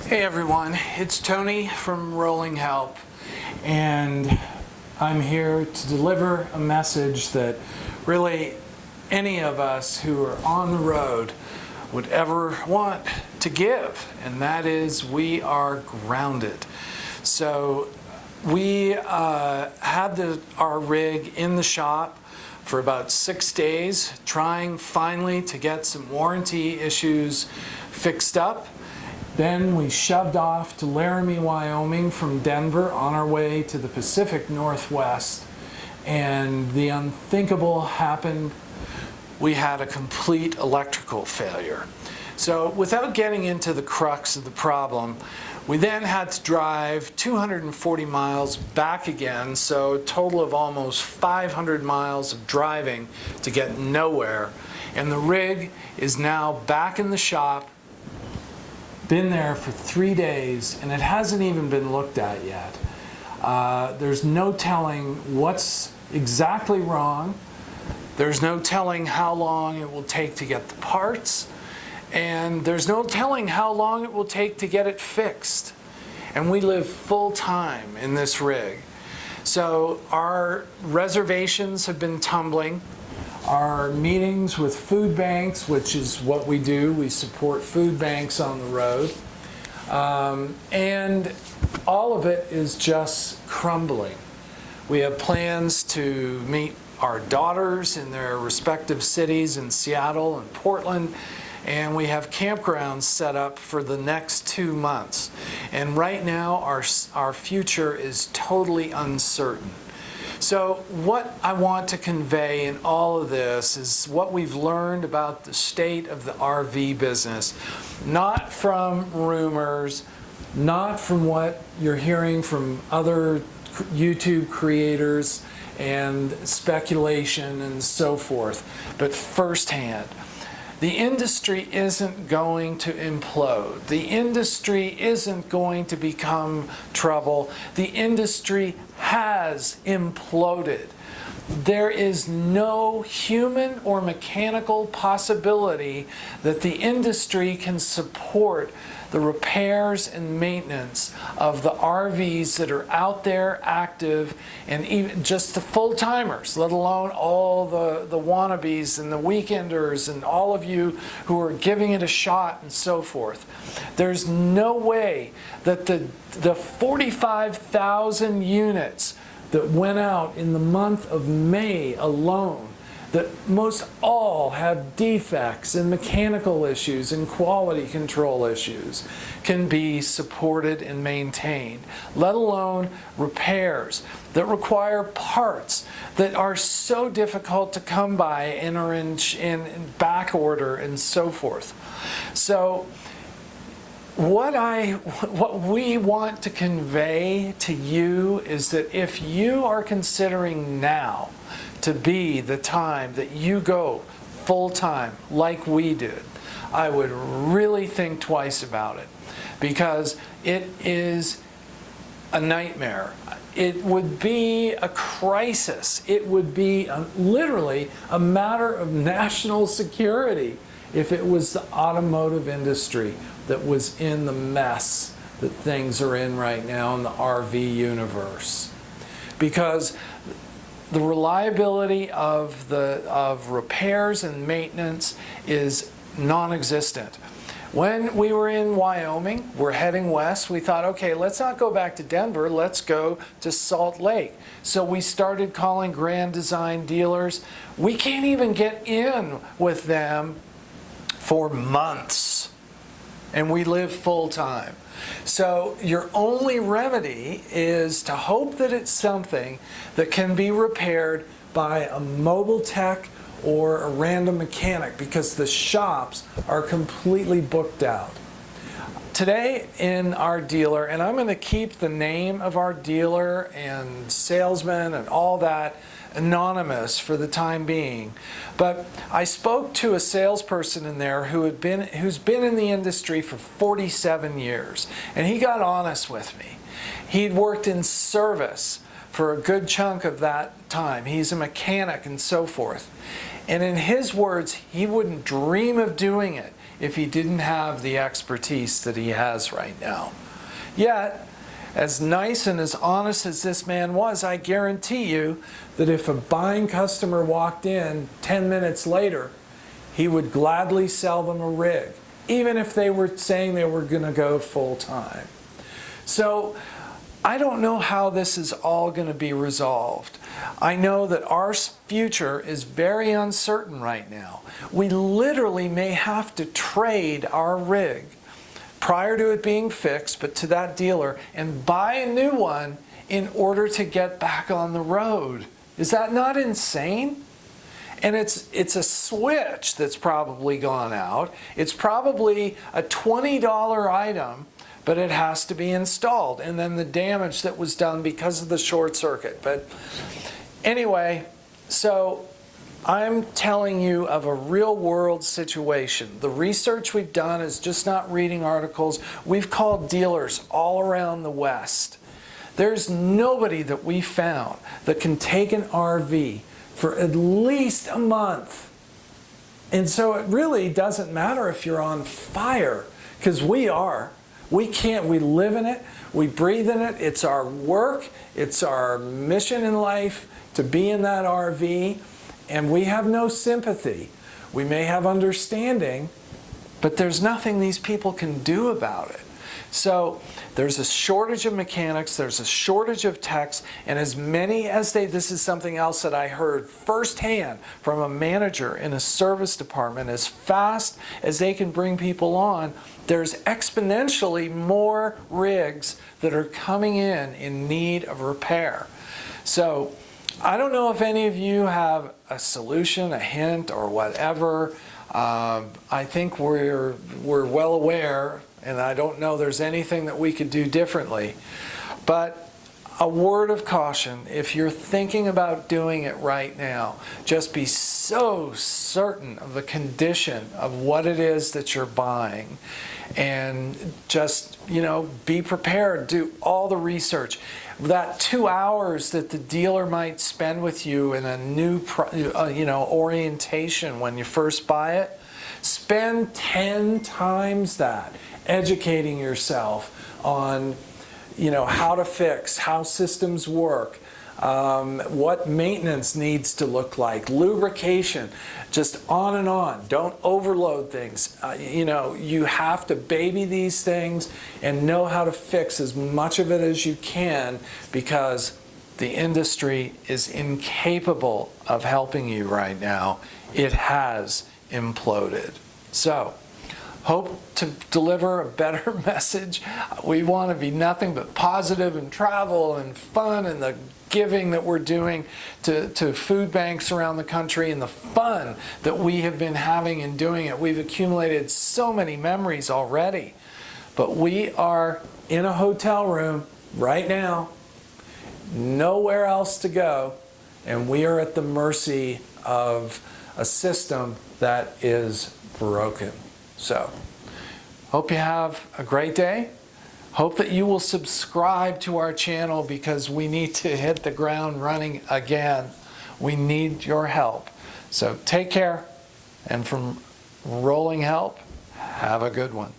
Hey everyone, it's Tony from Rolling Help, and I'm here to deliver a message that really any of us who are on the road would ever want to give, and that is we are grounded. So we had our rig in the shop for about 6 days, trying finally to get some warranty issues fixed up. Then we shoved off to Laramie, Wyoming from Denver on our way to the Pacific Northwest, and the unthinkable happened. We had a complete electrical failure. So without getting into the crux of the problem, we then had to drive 240 miles back again, so a total of almost 500 miles of driving to get nowhere. And the rig is now back in the shop, been there for 3 days, and it hasn't even been looked at yet. There's no telling what's exactly wrong. There's no telling how long it will take to get the parts. And there's no telling how long it will take to get it fixed. And we live full time in this rig. So our reservations have been tumbling. Our meetings with food banks, which is what we do, we support food banks on the road. And all of it is just crumbling. We have plans to meet our daughters in their respective cities in Seattle and Portland, and we have campgrounds set up for the next 2 months. And right now our future is totally uncertain. So what I want to convey in all of this is what we've learned about the state of the RV business, not from rumors, not from what you're hearing from other YouTube creators and speculation and so forth, but firsthand. The industry isn't going to implode. The industry isn't going to become trouble. The industry has imploded. There is no human or mechanical possibility that the industry can support the repairs and maintenance of the RVs that are out there active, and even just the full-timers, let alone all the wannabes and the weekenders and all of you who are giving it a shot and so forth. There's no way that the 45,000 units that went out in the month of May alone, that most all have defects and mechanical issues and quality control issues, can be supported and maintained, let alone repairs that require parts that are so difficult to come by and are in back order and so forth. So what we want to convey to you is that if you are considering now to be the time that you go full-time like we did, I would really think twice about it, because it is a nightmare. It would be a crisis. It would be literally a matter of national security if it was the automotive industry that was in the mess that things are in right now in the RV universe. Because the reliability of repairs and maintenance is non-existent. When we were in Wyoming, we're heading west, we thought, okay, let's not go back to Denver, let's go to Salt Lake. So we started calling Grand Design dealers. We can't even get in with them for months, and we live full-time. So your only remedy is to hope that it's something that can be repaired by a mobile tech or a random mechanic, because the shops are completely booked out. Today in our dealer, and I'm going to keep the name of our dealer and salesman and all that anonymous for the time being, but I spoke to a salesperson in there who's been in the industry for 47 years, and he got honest with me. He'd worked in service for a good chunk of that time. He's a mechanic and so forth. And in his words, he wouldn't dream of doing it if he didn't have the expertise that he has right now. Yet, as nice and as honest as this man was, I guarantee you that if a buying customer walked in 10 minutes later, he would gladly sell them a rig, even if they were saying they were going to go full time. So I don't know how this is all going to be resolved. I know that our future is very uncertain right now. We literally may have to trade our rig prior to it being fixed, but to that dealer, and buy a new one in order to get back on the road. Is that not insane? And it's a switch that's probably gone out. It's probably a $20 item, but it has to be installed. And then the damage that was done because of the short circuit. But anyway, so I'm telling you of a real world situation. The research we've done is just not reading articles. We've called dealers all around the West. There's nobody that we found that can take an RV for at least a month. And so it really doesn't matter if you're on fire, because we are. We live in it, we breathe in it, it's our work, it's our mission in life to be in that RV, and we have no sympathy. We may have understanding, but there's nothing these people can do about it. So there's a shortage of mechanics, there's a shortage of techs, and as many as this is something else that I heard firsthand from a manager in a service department, as fast as they can bring people on, there's exponentially more rigs that are coming in need of repair. So I don't know if any of you have a solution, a hint, or whatever. I think we're well aware, and I don't know there's anything that we could do differently. But a word of caution, if you're thinking about doing it right now, just be so certain of the condition of what it is that you're buying. And just, be prepared, do all the research. That 2 hours that the dealer might spend with you in a new, orientation when you first buy it, spend 10 times that educating yourself on, how to fix, how systems work, what maintenance needs to look like, lubrication, just on and on. Don't overload things. You have to baby these things and know how to fix as much of it as you can, because the industry is incapable of helping you right now. It has imploded. So, hope to deliver a better message. We want to be nothing but positive and travel and fun, and the giving that we're doing to food banks around the country, and the fun that we have been having in doing it. We've accumulated so many memories already. But we are in a hotel room right now, nowhere else to go, and we are at the mercy of a system that is broken. So, hope you have a great day. Hope that you will subscribe to our channel, because we need to hit the ground running again. We need your help. So take care, and from Rolling Help, have a good one.